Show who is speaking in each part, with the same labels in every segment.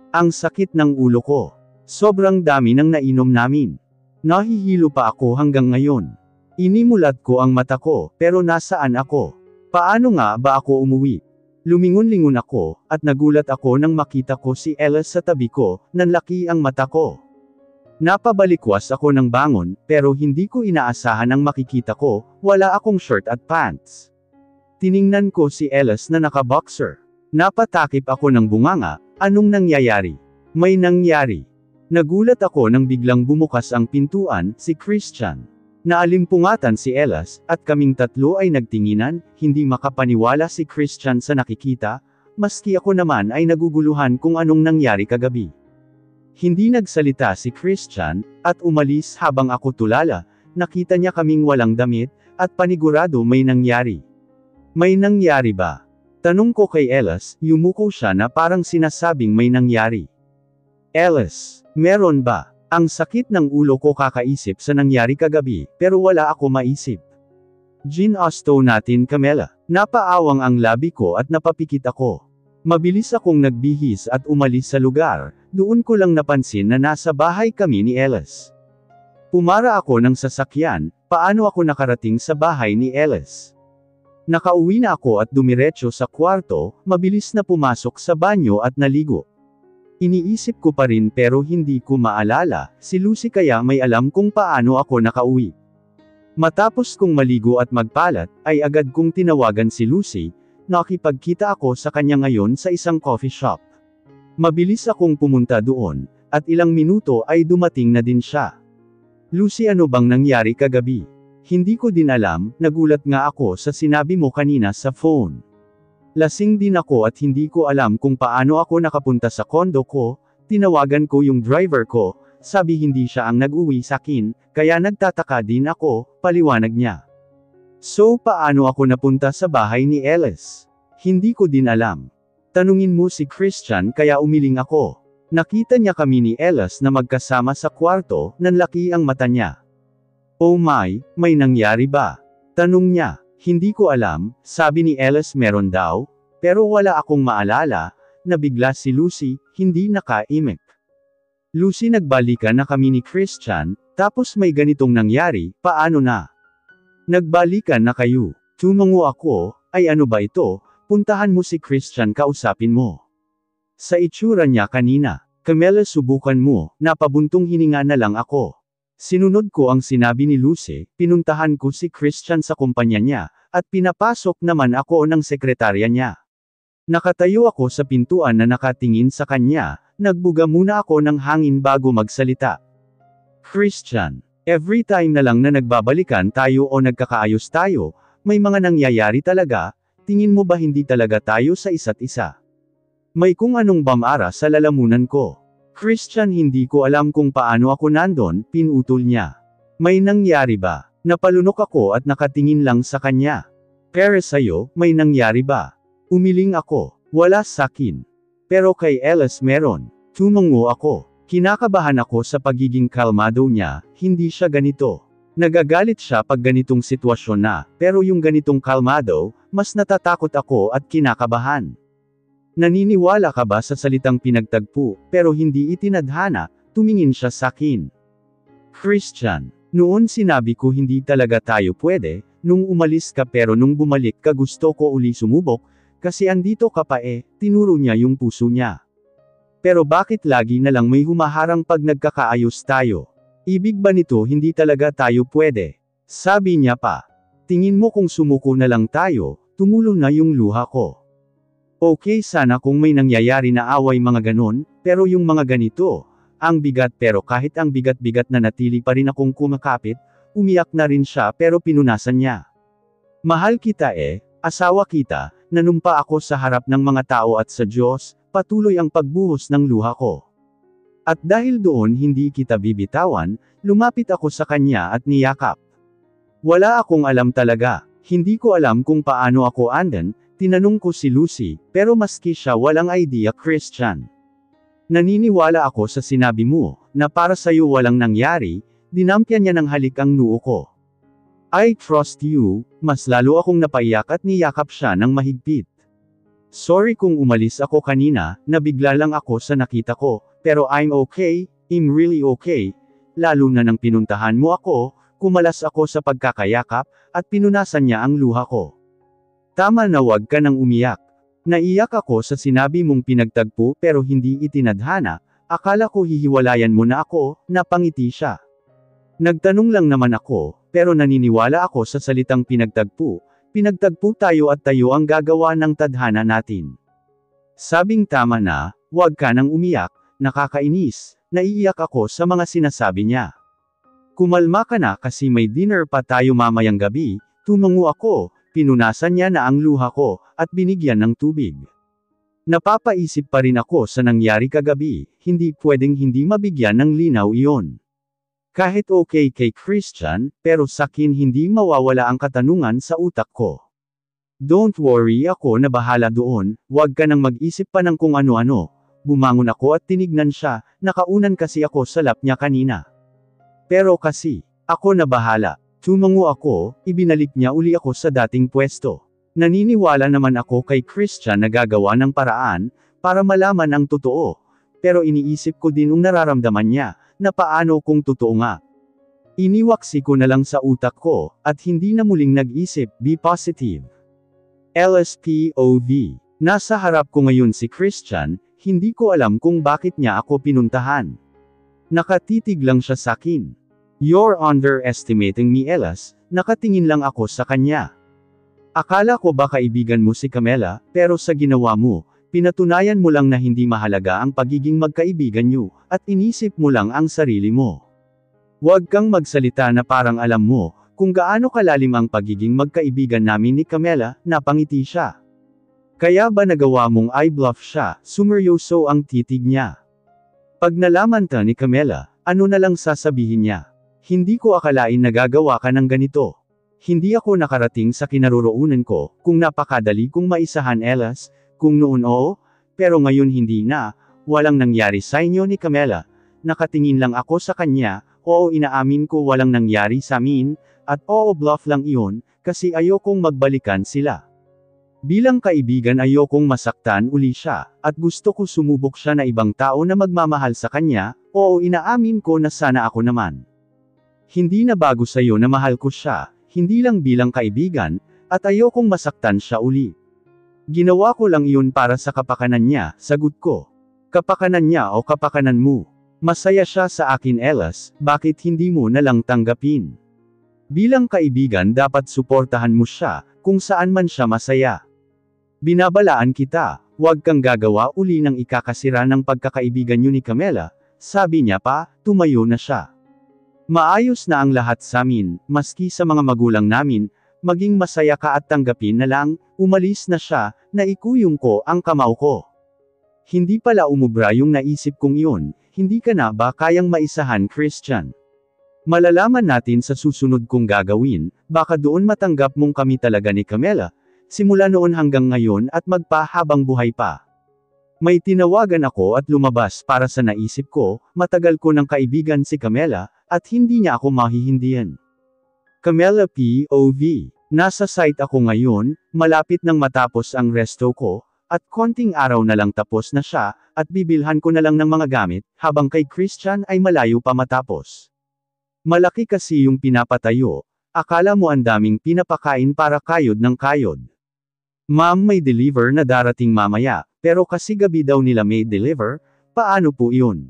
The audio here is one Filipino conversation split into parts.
Speaker 1: Ang sakit ng ulo ko. Sobrang dami ng nainom namin. Nahihilo pa ako hanggang ngayon. Inimulat ko ang mata ko, pero nasaan ako? Paano nga ba ako umuwi? Lumingon-lingon ako, at nagulat ako nang makita ko si Ellis sa tabi ko, nanlaki ang mata ko. Napabalikwas ako ng bangon, pero hindi ko inaasahan ang makikita ko, wala akong shirt at pants. Tiningnan ko si Ellis na naka-boxer. Napatakip ako ng bunganga, anong nangyayari? May nangyari. Nagulat ako nang biglang bumukas ang pintuan, si Christian. Naalimpungatan si Ellis, at kaming tatlo ay nagtinginan, hindi makapaniwala si Christian sa nakikita, maski ako naman ay naguguluhan kung anong nangyari kagabi. Hindi nagsalita si Christian, at umalis habang ako tulala, nakita niya kaming walang damit, at panigurado may nangyari. May nangyari ba? Tanong ko kay Ellis, yumuko siya na parang sinasabing may nangyari. Ellis, meron ba? Ang sakit ng ulo ko kakaisip sa nangyari kagabi, pero wala ako maisip. Ginasto natin Camela. Napaawang ang labi ko at napapikit ako. Mabilis akong nagbihis at umalis sa lugar, doon ko lang napansin na nasa bahay kami ni Ellis. Pumara ako ng sasakyan, paano ako nakarating sa bahay ni Ellis? Nakauwi na ako at dumiretso sa kwarto, mabilis na pumasok sa banyo at naligo. Iniisip ko pa rin pero hindi ko maalala, si Lucy kaya may alam kung paano ako nakauwi. Matapos kong maligo at magpalat, ay agad kong tinawagan si Lucy, nakipagkita ako sa kanya ngayon sa isang coffee shop. Mabilis akong pumunta doon, at ilang minuto ay dumating na din siya. Lucy, ano bang nangyari kagabi? Hindi ko din alam, nagulat nga ako sa sinabi mo kanina sa phone. Lasing din ako at hindi ko alam kung paano ako nakapunta sa kondo ko, tinawagan ko yung driver ko, sabi hindi siya ang nag-uwi sa akin, kaya nagtataka din ako, paliwanag niya. So paano ako napunta sa bahay ni Ellis? Hindi ko din alam. Tanungin mo si Christian kaya umiling ako. Nakita niya kami ni Ellis na magkasama sa kwarto, nanlaki ang mata niya. Oh my, may nangyari ba? Tanong niya. Hindi ko alam, sabi ni Ellis meron daw, pero wala akong maalala, nabigla si Lucy, hindi nakaimik. Lucy, nagbalikan na kami ni Christian, tapos may ganitong nangyari, paano na? Nagbalikan na kayo. Tumango ako, ay ano ba ito, puntahan mo si Christian kausapin mo. Sa itsura niya kanina, Camela subukan mo, napabuntong hininga na lang ako. Sinunod ko ang sinabi ni Lucy, pinuntahan ko si Christian sa kumpanya niya, at pinapasok naman ako ng sekretarya niya. Nakatayo ako sa pintuan na nakatingin sa kanya, nagbuga muna ako ng hangin bago magsalita. Christian, every time na lang na nagbabalikan tayo o nagkakaayos tayo, may mga nangyayari talaga, tingin mo ba hindi talaga tayo sa isa't isa? May kung anong bamara sa lalamunan ko. Christian, hindi ko alam kung paano ako nandon, pinutol niya. May nangyari ba? Napalunok ako at nakatingin lang sa kanya. Pero sa'yo, may nangyari ba? Umiling ako. Wala sakin. Pero kay Ellis meron. Tumango ako. Kinakabahan ako sa pagiging kalmado niya, hindi siya ganito. Nagagalit siya pag ganitong sitwasyon na, pero yung ganitong kalmado, mas natatakot ako at kinakabahan. Naniniwala ka ba sa salitang pinagtagpo, pero hindi itinadhana? Tumingin siya sa akin. Christian, noon sinabi ko hindi talaga tayo pwede, nung umalis ka pero nung bumalik ka gusto ko uli sumubok, kasi andito ka pa tinuro niya yung puso niya. Pero bakit lagi na lang may humaharang pag nagkakaayos tayo? Ibig ba nito hindi talaga tayo pwede? Sabi niya pa. Tingin mo kung sumuko na lang tayo, tumulo na yung luha ko. Okay sana kung may nangyayari na away mga ganon, pero yung mga ganito, ang bigat pero kahit ang bigat-bigat na natili pa rin akong kumakapit, umiyak na rin siya pero pinunasan niya. Mahal kita asawa kita, nanumpa ako sa harap ng mga tao at sa Diyos, patuloy ang pagbuhos ng luha ko. At dahil doon hindi kita bibitawan, lumapit ako sa kanya at niyakap. Wala akong alam talaga, hindi ko alam kung paano ako andan. Tinanong ko si Lucy, pero maski siya walang idea. Christian. Naniniwala ako sa sinabi mo, na para sa'yo walang nangyari, dinampyan niya ng halik ang noo ko. I trust you, mas lalo akong napaiyak at niyakap siya ng mahigpit. Sorry kung umalis ako kanina, nabigla lang ako sa nakita ko, pero I'm okay, I'm really okay. Lalo na nang pinuntahan mo ako, kumalas ako sa pagkakayakap, at pinunasan niya ang luha ko. Tama na, wag ka nang umiyak. Naiyak ako sa sinabi mong pinagtagpo pero hindi itinadhana, akala ko hihiwalayan mo na ako, napangiti siya. Nagtanong lang naman ako, pero naniniwala ako sa salitang pinagtagpo. Pinagtagpo tayo at tayo ang gagawa ng tadhana natin. Sabing tama na, wag ka nang umiyak, nakakainis, naiiyak ako sa mga sinasabi niya. Kumalma ka na kasi may dinner pa tayo mamayang gabi, tumungo ako, pinunasan niya na ang luha ko, at binigyan ng tubig. Napapaisip pa rin ako sa nangyari kagabi, hindi pwedeng hindi mabigyan ng linaw iyon. Kahit okay kay Christian, pero sakin hindi mawawala ang katanungan sa utak ko. Don't worry, ako na bahala doon, wag ka nang mag-isip pa ng kung ano-ano. Bumangon ako at tinignan siya, nakaunan kasi ako sa lap niya kanina. Pero kasi, ako na bahala. Tumango ako, ibinalik niya uli ako sa dating pwesto. Naniniwala naman ako kay Christian na gagawa ng paraan, para malaman ang totoo. Pero iniisip ko din ang nararamdaman niya, na paano kung totoo nga. Iniwaksi ko na lang sa utak ko, at hindi na muling nag-isip, be positive. LSPOV. Nasa harap ko ngayon si Christian, hindi ko alam kung bakit niya ako pinuntahan. Nakatitig lang siya sakin. You're underestimating me, Elas, nakatingin lang ako sa kanya. Akala ko ba kaibigan mo si Camela, pero sa ginawa mo, pinatunayan mo lang na hindi mahalaga ang pagiging magkaibigan niyo, at inisip mo lang ang sarili mo. Huwag kang magsalita na parang alam mo, kung gaano kalalim ang pagiging magkaibigan namin ni Camela, napangiti siya. Kaya ba nagawa mong i-bluff siya, sumeryoso ang titig niya. Pag nalaman ta ni Camela, ano na lang sasabihin niya? Hindi ko akalain na gagawa ka ng ganito. Hindi ako nakarating sa kinaroroonan ko, kung napakadali kong maisahan Elas, kung noon oo, pero ngayon hindi na, walang nangyari sa inyo ni Camela. Nakatingin lang ako sa kanya, oo inaamin ko walang nangyari sa amin, at oo bluff lang iyon, kasi ayokong magbalikan sila. Bilang kaibigan ayokong masaktan uli siya, at gusto ko sumubok siya na ibang tao na magmamahal sa kanya, oo inaamin ko na sana ako naman. Hindi na bago sa'yo na mahal ko siya, hindi lang bilang kaibigan, at ayokong masaktan siya uli. Ginawa ko lang iyon para sa kapakanan niya, sagot ko. Kapakanan niya o kapakanan mo? Masaya siya sa akin Elas, bakit hindi mo na lang tanggapin? Bilang kaibigan dapat suportahan mo siya, kung saan man siya masaya. Binabalaan kita, huwag kang gagawa uli ng ikakasira ng pagkakaibigan niyo ni Camela, sabi niya pa, tumayo na siya. Maayos na ang lahat sa amin, maski sa mga magulang namin, maging masaya ka at tanggapin na lang, umalis na siya, naikuyong ko ang kamao ko. Hindi pala umubra yung naisip kong iyon, hindi ka na ba kayang maisahan Christian? Malalaman natin sa susunod kong gagawin, baka doon matanggap mong kami talaga ni Camela, simula noon hanggang ngayon at magpahabang buhay pa. May tinawagan ako at lumabas para sa naisip ko, matagal ko ng kaibigan si Camela, at hindi niya ako mahihindihan. Camela POV. Nasa site ako ngayon, malapit nang matapos ang resto ko, at konting araw na lang tapos na siya, at bibilhan ko na lang ng mga gamit, habang kay Christian ay malayo pa matapos. Malaki kasi yung pinapatayo, akala mo ang daming pinapakain para kayod ng kayod. Ma'am may deliver na darating mamaya, pero kasi gabi daw nila may deliver, paano po iyon?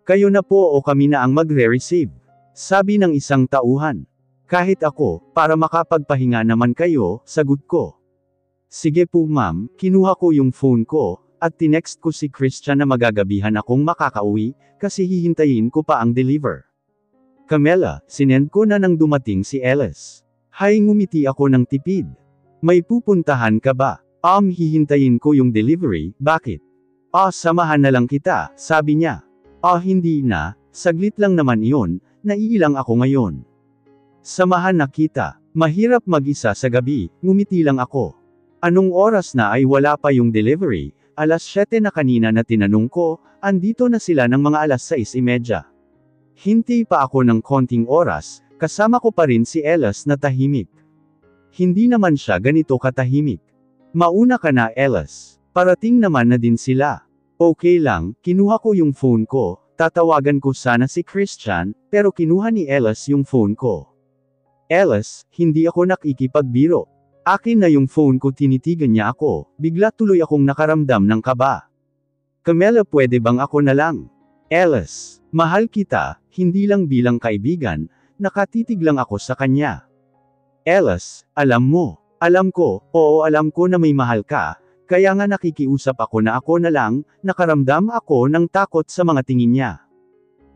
Speaker 1: Kayo na po o kami na ang magre-receive? Sabi ng isang tauhan. Kahit ako, para makapagpahinga naman kayo, sagot ko. Sige po ma'am, kinuha ko yung phone ko, at tinext ko si Christian na magagabihan akong makakauwi, kasi hihintayin ko pa ang deliver. Camela, sinend ko na nang dumating si Elas. Hay ngumiti ako ng tipid. May pupuntahan ka ba? Hihintayin ko yung delivery, bakit? Samahan na lang kita, sabi niya. Hindi na, saglit lang naman iyon, naiilang ako ngayon. Samahan na kita, mahirap mag-isa sa gabi, ngumiti lang ako. Anong oras na ay wala pa yung delivery, 7:00 na kanina na tinanong ko, andito na sila ng mga 6:30. Hintay pa ako ng konting oras, kasama ko pa rin si Elas na tahimik. Hindi naman siya ganito katahimik. Mauna ka na, Ellis. Parating naman na din sila. Okay lang, kinuha ko yung phone ko, tatawagan ko sana si Christian, pero kinuha ni Ellis yung phone ko. Ellis, hindi ako nakikipagbiro. Akin na yung phone ko, tinitigan niya ako, bigla tuloy akong nakaramdam ng kaba. Camilla, pwede bang ako na lang? Ellis, mahal kita, hindi lang bilang kaibigan, nakatitig lang ako sa kanya. Ellis, alam mo, alam ko, oo alam ko na may mahal ka, kaya nga nakikiusap ako na ako na lang, nakaramdam ako ng takot sa mga tingin niya.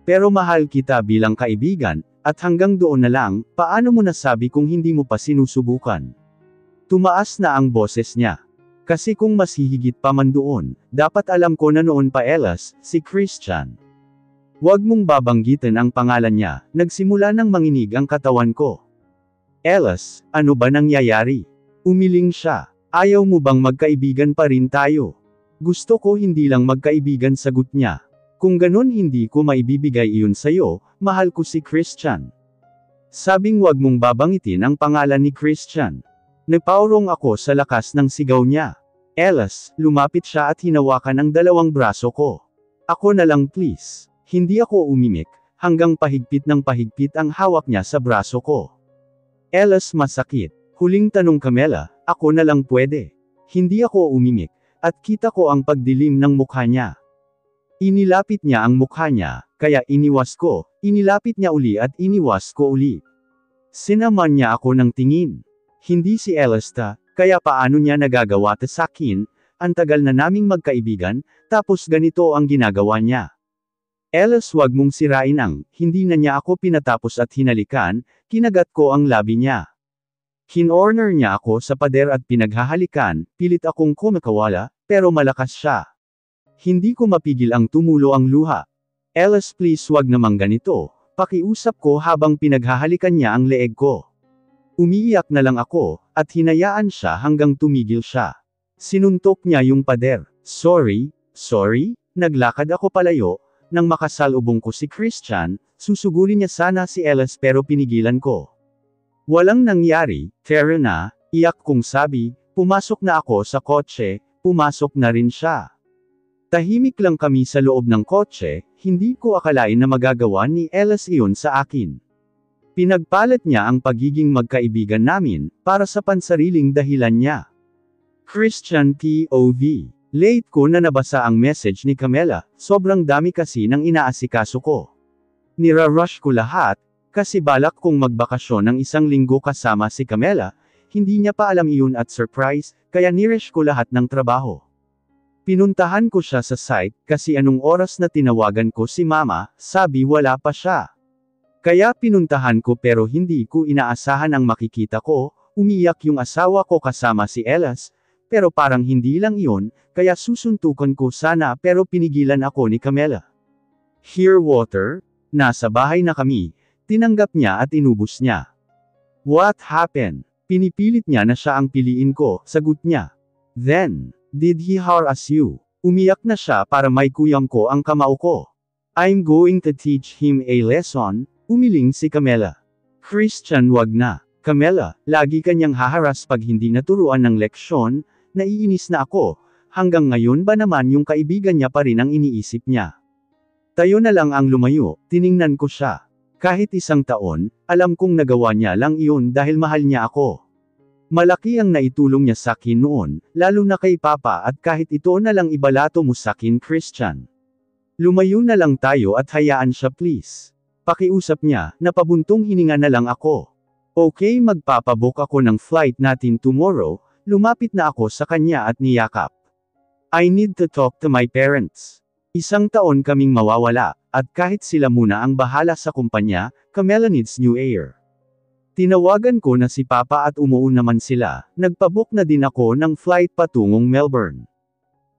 Speaker 1: Pero mahal kita bilang kaibigan, at hanggang doon na lang, paano mo nasabi kung hindi mo pa sinusubukan? Tumaas na ang boses niya. Kasi kung mas hihigit pa man doon, dapat alam ko na noon pa, Ellis, si Christian. Huwag mong babanggitin ang pangalan niya, nagsimula nang manginig ang katawan ko. Ellis, ano ba nangyayari? Umiling siya. Ayaw mo bang magkaibigan pa rin tayo? Gusto ko hindi lang magkaibigan, sagot niya. Kung ganun hindi ko maibibigay iyon sa'yo, mahal ko si Christian. Sabing wag mong babangitin ang pangalan ni Christian. Napaurong ako sa lakas ng sigaw niya. Ellis, lumapit siya at hinawakan ang dalawang braso ko. Ako na lang please. Hindi ako umimik, hanggang pahigpit ng pahigpit ang hawak niya sa braso ko. Ellis, masakit. Huling tanong, Camilla, ako na lang pwede. Hindi ako umimik, at kita ko ang pagdilim ng mukha niya. Inilapit niya ang mukha niya, kaya iniwas ko, inilapit niya uli at iniwas ko uli. Sinaman niya ako ng tingin. Hindi si Ellis ta, kaya paano niya nagagawa ta sa akin, ang tagal na naming magkaibigan, tapos ganito ang ginagawa niya. Ellis, wag mong sirain ang, hindi na niya ako pinatapos at hinalikan, kinagat ko ang labi niya. Kinorner niya ako sa pader at pinaghahalikan, pilit akong kumakawala, pero malakas siya. Hindi ko mapigil ang tumulo ang luha. Ellis, please wag namang ganito, pakiusap ko habang pinaghahalikan niya ang leeg ko. Umiiyak na lang ako, at hinayaan siya hanggang tumigil siya. Sinuntok niya yung pader. Sorry, naglakad ako palayo, nang makasalubong ko si Christian, susugurin niya sana si Ellis pero pinigilan ko. Walang nangyari, tara na, iyak kong sabi, pumasok na ako sa kotse, pumasok na rin siya. Tahimik lang kami sa loob ng kotse, hindi ko akalain na magagawa ni Ellis iyon sa akin. Pinagpalit niya ang pagiging magkaibigan namin, para sa pansariling dahilan niya. Christian POV. Late ko na nabasa ang message ni Camilla, sobrang dami kasi ng inaasikaso ko. Nira-rush ko lahat, kasi balak kong magbakasyon ng 1 linggo kasama si Camilla, hindi niya pa alam iyon at surprise, kaya nirush ko lahat ng trabaho. Pinuntahan ko siya sa site, kasi anong oras na tinawagan ko si Mama, sabi wala pa siya. Kaya pinuntahan ko pero hindi ko inaasahan ang makikita ko, umiyak yung asawa ko kasama si Ellis, pero parang hindi lang iyon, kaya susuntukan ko sana pero pinigilan ako ni Camilla. Here water, nasa bahay na kami. Tinanggap niya at inubos niya. What happened? Pinipilit niya na siya ang piliin ko, sagot niya. Then, did he harass you? Umiyak na siya para may kuyang ko ang kamao ko. I'm going to teach him a lesson, umiling si Camilla. Christian, wag na. Camilla, lagi kanyang haharas pag hindi naturuan ng leksyon, naiinis na ako, hanggang ngayon ba naman yung kaibigan niya pa rin ang iniisip niya. Tayo na lang ang lumayo, tiningnan ko siya. Kahit 1 taon, alam kong nagawa niya lang iyon dahil mahal niya ako. Malaki ang naitulong niya sa akin noon, lalo na kay Papa at kahit ito na lang ibalato mo sa akin, Christian. Lumayo na lang tayo at hayaan siya please. Pakiusap niya, napabuntong hininga na lang ako. Okay, magpapabook ako ng flight natin tomorrow, lumapit na ako sa kanya at niyakap. I need to talk to my parents. 1 taon kaming mawawala, at kahit sila muna ang bahala sa kumpanya, Camilla needs new air. Tinawagan ko na si Papa at umuun naman sila, nagpabook na din ako ng flight patungong Melbourne.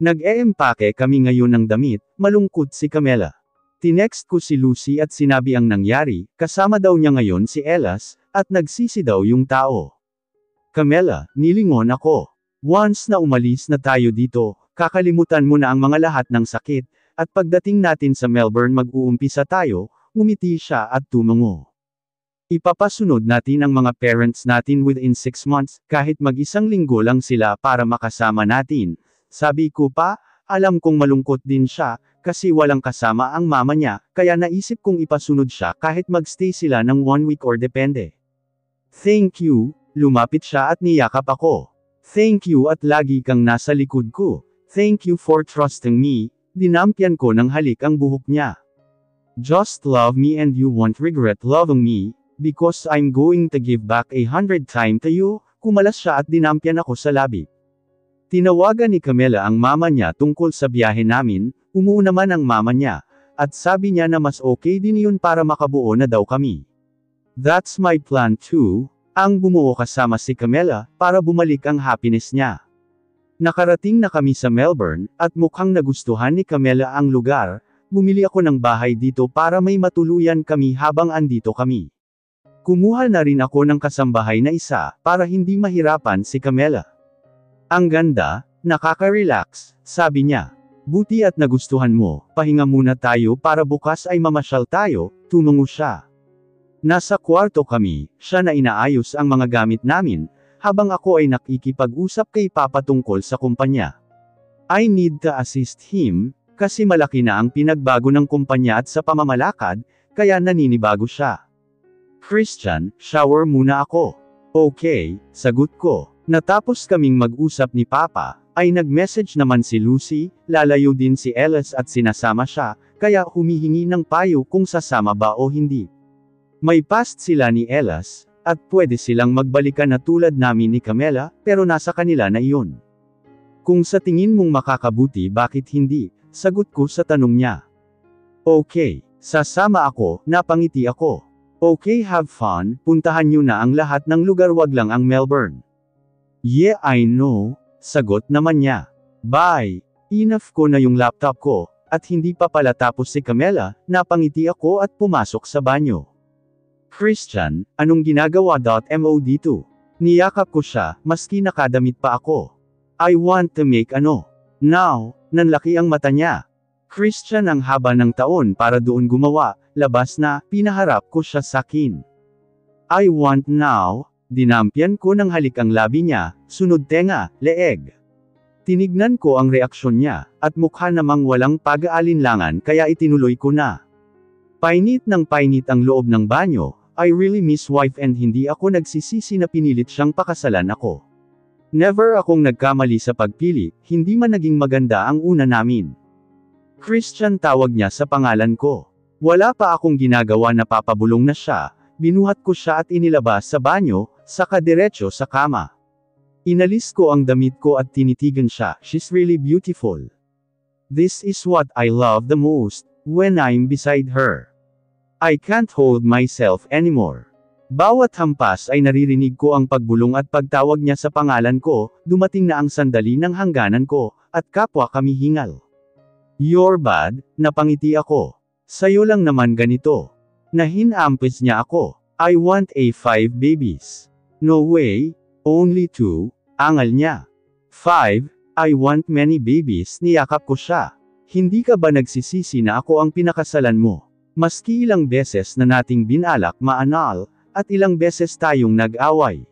Speaker 1: Nag-eempake kami ngayon ng damit, malungkot si Camilla. Tinext ko si Lucy at sinabi ang nangyari, kasama daw niya ngayon si Ellis, at nagsisi daw yung tao. Camilla, nilingon ako. Once na umalis na tayo dito, kakalimutan mo na ang mga lahat ng sakit, at pagdating natin sa Melbourne mag-uumpisa tayo, ngumiti siya at tumango. Ipapasunod natin ang mga parents natin within 6 months, kahit mag-isang linggo lang sila para makasama natin. Sabi ko pa, alam kong malungkot din siya, kasi walang kasama ang mama niya, kaya naisip kong ipasunod siya kahit magstay sila ng 1 week or depende. Thank you, lumapit siya at niyakap ako. Thank you at lagi kang nasa likod ko. Thank you for trusting me, dinampyan ko ng halik ang buhok niya. Just love me and you won't regret loving me, because I'm going to give back 100 times to you, kumalas siya at dinampyan ako sa labi. Tinawagan ni Camila ang mama niya tungkol sa biyahe namin, umuo naman ang mama niya, at sabi niya na mas okay din yun para makabuo na daw kami. That's my plan too, ang bumuo kasama si Camila, para bumalik ang happiness niya. Nakarating na kami sa Melbourne, at mukhang nagustuhan ni Camila ang lugar, bumili ako ng bahay dito para may matuluyan kami habang andito kami. Kumuha na rin ako ng kasambahay na isa, para hindi mahirapan si Camila. Ang ganda, nakaka-relax, sabi niya. Buti at nagustuhan mo, pahinga muna tayo para bukas ay mamasyal tayo, tumungo siya. Nasa kwarto kami, siya na inaayos ang mga gamit namin, habang ako ay nakikipag-usap kay Papa tungkol sa kumpanya. I need to assist him, kasi malaki na ang pinagbago ng kumpanya at sa pamamalakad, kaya naninibago siya. Christian, shower muna ako. Okay, sagot ko. Natapos kaming mag-usap ni Papa, ay nag-message naman si Lucy, lalayo din si Ellis at sinasama siya, kaya humihingi ng payo kung sasama ba o hindi. May past sila ni Ellis, at pwede silang magbalikan na tulad namin ni Camila, pero nasa kanila na iyon. Kung sa tingin mong makakabuti bakit hindi, sagot ko sa tanong niya. Okay, sasama ako, napangiti ako. Okay, have fun, puntahan nyo na ang lahat ng lugar, wag lang ang Melbourne. Yeah, I know, sagot naman niya. Bye, enough ko na yung laptop ko, at hindi pa pala tapos si Camila, napangiti ako at pumasok sa banyo. Christian, anong ginagawa mo dito? Niyakap ko siya, maski nakadamit pa ako. I want to make now, nanlaki ang mata niya. Christian, ang haba ng taon para doon gumawa, labas na, pinaharap ko siya sakin. I want now, dinampyan ko ng halik ang labi niya, sunod tenga, leeg. Tinignan ko ang reaksyon niya, at mukha namang walang pag-aalinlangan kaya itinuloy ko na. Painit ng painit ang loob ng banyo, I really miss wife and hindi ako nagsisisi na pinilit siyang pakasalan ako. Never akong nagkamali sa pagpili, hindi man naging maganda ang una namin. Christian, tawag niya sa pangalan ko. Wala pa akong ginagawa na papabulong na siya, binuhat ko siya at inilabas sa banyo, saka diretso sa kama. Inalis ko ang damit ko at tinitigan siya, she's really beautiful. This is what I love the most, when I'm beside her. I can't hold myself anymore. Bawat hampas ay naririnig ko ang pagbulong at pagtawag niya sa pangalan ko, dumating na ang sandali ng hangganan ko, at kapwa kami hingal. You're bad, napangiti ako. Sayo lang naman ganito. Nahinampis niya ako. I want 5 babies. No way, only 2, angal niya. 5, I want many babies, niyakap ko siya. Hindi ka ba nagsisisi na ako ang pinakasalan mo? Maski ilang beses na nating binalak maanal, at ilang beses tayong nag-away.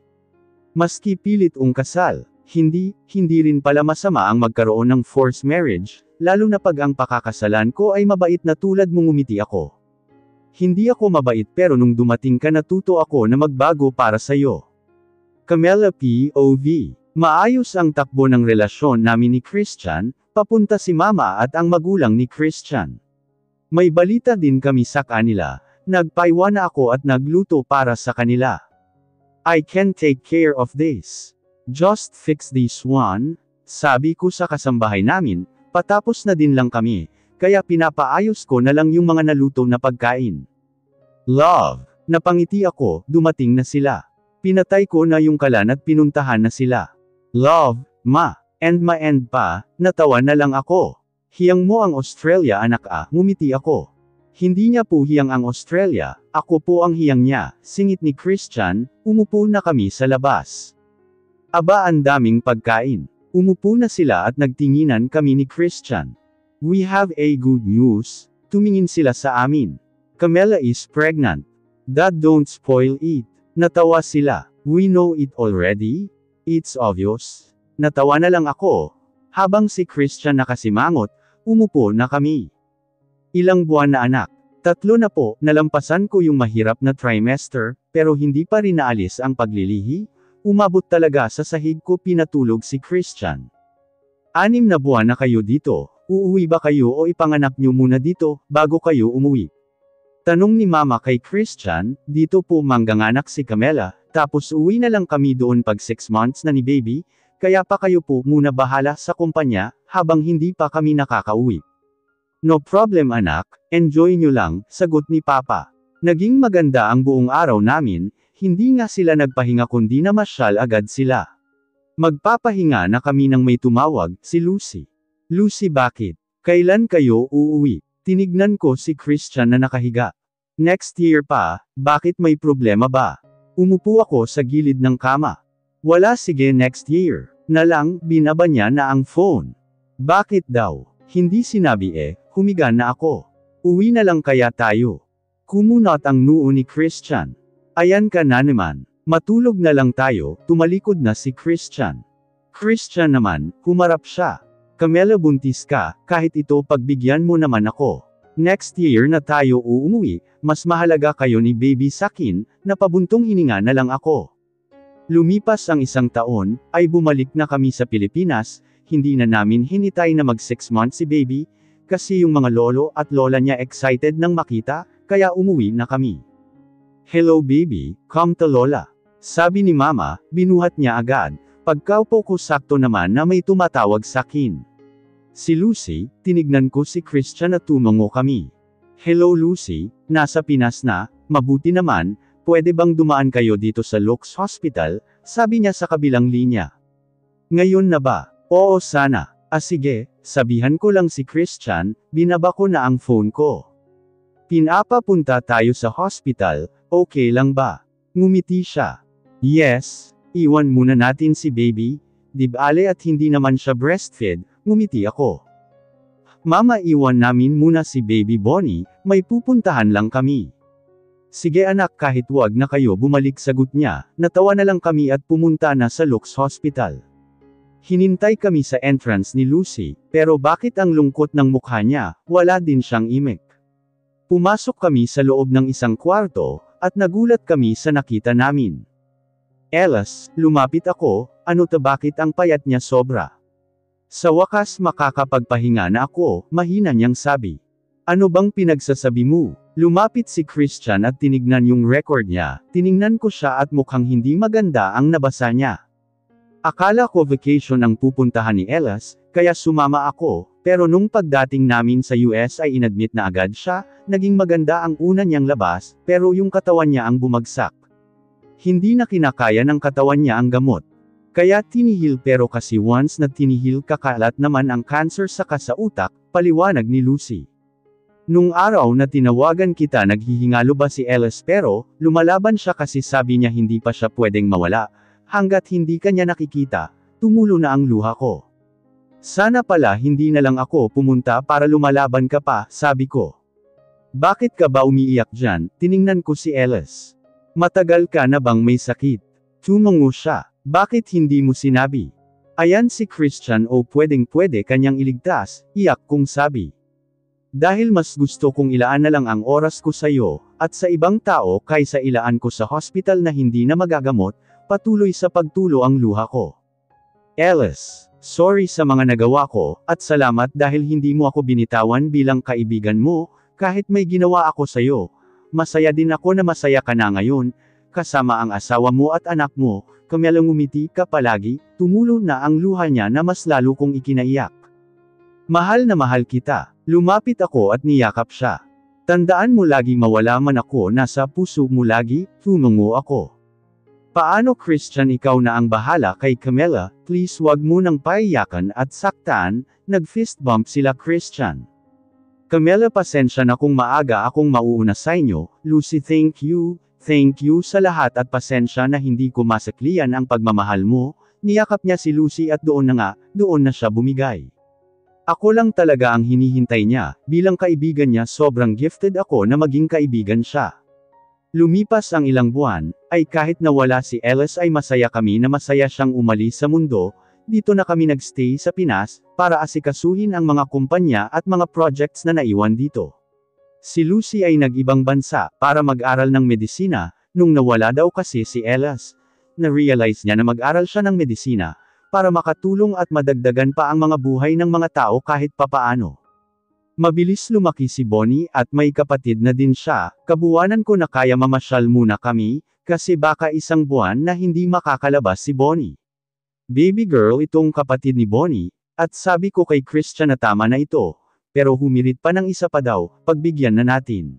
Speaker 1: Maski pilit kasal, hindi rin pala masama ang magkaroon ng forced marriage, lalo na pag ang pakakasalan ko ay mabait na tulad mong, ngumiti ako. Hindi ako mabait pero nung dumating ka natuto ako na magbago para sayo. Camila POV. Maayos ang takbo ng relasyon namin ni Christian, papunta si mama at ang magulang ni Christian. May balita din kami sa kanila, nagpaiwan na ako at nagluto para sa kanila. I can take care of this. Just fix this one, sabi ko sa kasambahay namin, patapos na din lang kami, kaya pinapaayos ko na lang yung mga naluto na pagkain. Love, napangiti ako, dumating na sila. Pinatay ko na yung kalan at pinuntahan na sila. Love, ma, and pa, natawa na lang ako. Hiyang mo ang Australia anak ngumiti ako. Hindi niya po hiyang ang Australia, ako po ang hiyang niya, singit ni Christian, umupo na kami sa labas. Aba, ang daming pagkain. Umupo na sila at nagtinginan kami ni Christian. We have a good news, tumingin sila sa amin. Camila is pregnant. Dad, don't spoil it. Natawa sila. We know it already. It's obvious. Natawa na lang ako. Habang si Christian nakasimangot, umupo na kami. Ilang buwan na anak. 3 na po, nalampasan ko yung mahirap na trimester, pero hindi pa rin naalis ang paglilihi. Umabot talaga sa sahig ko, pinatulog si Christian. 6 na buwan na kayo dito. Uuwi ba kayo o ipanganak nyo muna dito, bago kayo umuwi? Tanong ni Mama kay Christian. Dito po mangganganak si Camela, tapos uwi na lang kami doon pag 6 months na ni baby, kaya pa kayo po muna bahala sa kumpanya, habang hindi pa kami nakakauwi. No problem anak, enjoy nyo lang, sagot ni Papa. Naging maganda ang buong araw namin, hindi nga sila nagpahinga kundi namasyal agad sila. Magpapahinga na kami nang may tumawag, si Lucy. Lucy, bakit? Kailan kayo uuwi? Tinignan ko si Christian na nakahiga. Next year pa, bakit may problema ba? Umupo ako sa gilid ng kama. Wala, sige next year. Na lang, binaba niya na ang phone. Bakit daw? Hindi sinabi humiga na ako. Uwi na lang kaya tayo. Kumunot ang noo ni Christian. Ayan ka na naman. Matulog na lang tayo, tumalikod na si Christian. Christian naman, humarap siya. Camela, buntis ka, kahit ito pagbigyan mo naman ako. Next year na tayo uuwi, mas mahalaga kayo ni baby sakin, napabuntong hininga na lang ako. Lumipas ang 1 taon, ay bumalik na kami sa Pilipinas, hindi na namin hinitay na mag 6 months si baby, kasi yung mga lolo at lola niya excited nang makita, kaya umuwi na kami. Hello baby, come to lola. Sabi ni Mama, binuhat niya agad, pagkaupo ko sakto naman na may tumatawag sakin. Si Lucy, tinignan ko si Christian at tumango kami. Hello Lucy, nasa Pinas na, mabuti naman, pwede bang dumaan kayo dito sa Lux Hospital, sabi niya sa kabilang linya. Ngayon na ba? Oo sana. Sige, sabihan ko lang si Christian, binaba ko na ang phone ko. Pinapapunta tayo sa hospital, okay lang ba? Ngumiti siya. Yes, iwan muna natin si baby, dibale at hindi naman siya breastfed, ngumiti ako. Mama, iwan namin muna si baby Bonnie, may pupuntahan lang kami. Sige anak, kahit wag na kayo bumalik, sagot niya, natawa na lang kami at pumunta na sa Lux Hospital. Hinintay kami sa entrance ni Lucy, pero bakit ang lungkot ng mukha niya, wala din siyang imik. Pumasok kami sa loob ng isang kwarto, at nagulat kami sa nakita namin. Elas, lumapit ako, ano ta, bakit ang payat niya sobra? Sa wakas makakapagpahinga na ako, mahina niyang sabi. Ano bang pinagsasabi mo? Lumapit si Christian at tinignan yung record niya, tiningnan ko siya at mukhang hindi maganda ang nabasa niya. Akala ko vacation ang pupuntahan ni Elas, kaya sumama ako, pero nung pagdating namin sa US ay inadmit na agad siya, naging maganda ang una niyang labas, pero yung katawan niya ang bumagsak. Hindi na kinakaya ng katawan niya ang gamot. Kaya tinihil, pero kasi once na tinihil kakalat naman ang cancer saka sa utak, paliwanag ni Lucy. Nung araw na tinawagan kita naghihingalo ba si Elas, pero lumalaban siya kasi sabi niya hindi pa siya pwedeng mawala. Hanggat hindi kanya nakikita, tumulo na ang luha ko. Sana pala hindi na lang ako pumunta para lumalaban ka pa, sabi ko. Bakit ka ba umiiyak dyan? Tiningnan ko si Elas. Matagal ka na bang may sakit? Tumango siya. Bakit hindi mo sinabi? Ayan si Christian, o pwedeng-pwede kanyang iligtas, iyak kong sabi. Dahil mas gusto kong ilaan na lang ang oras ko sa iyo, at sa ibang tao kaysa ilaan ko sa hospital na hindi na magagamot, patuloy sa pagtulo ang luha ko. Elas, sorry sa mga nagawa ko, at salamat dahil hindi mo ako binitawan bilang kaibigan mo, kahit may ginawa ako sa iyo. Masaya din ako na masaya ka na ngayon, kasama ang asawa mo at anak mo, Camela, ngumiti ka palagi, tumulo na ang luha niya na mas lalo kong ikinaiyak. Mahal na mahal kita, lumapit ako at niyakap siya. Tandaan mo lagi mawala man ako, nasa puso mo lagi, tumango ako. Paano Christian, ikaw na ang bahala kay Camela, please wag mo nang paiyakan at saktan, nag-fist bump sila Christian. Camela, pasensya na kung maaga akong mauuna sa inyo, Lucy, thank you sa lahat at pasensya na hindi ko masaklian ang pagmamahal mo, niyakap niya si Lucy at doon na siya bumigay. Ako lang talaga ang hinihintay niya, bilang kaibigan niya sobrang gifted ako na maging kaibigan siya. Lumipas ang ilang buwan, ay kahit nawala si Ellis ay masaya kami na masaya siyang umalis sa mundo, dito na kami nagstay sa Pinas, para asikasuhin ang mga kumpanya at mga projects na naiwan dito. Si Lucy ay nag-ibang bansa, para mag-aral ng medisina, nung nawala daw kasi si Ellis. Na-realize niya na mag-aral siya ng medisina, para makatulong at madagdagan pa ang mga buhay ng mga tao kahit papaano. Mabilis lumaki si Bonnie at may kapatid na din siya, kabuwanan ko na kaya mamasyal muna kami, kasi baka isang buwan na hindi makakalabas si Bonnie. Baby girl itong kapatid ni Bonnie, at sabi ko kay Christian na tama na ito, pero humirit pa ng isa pa daw, pagbigyan na natin.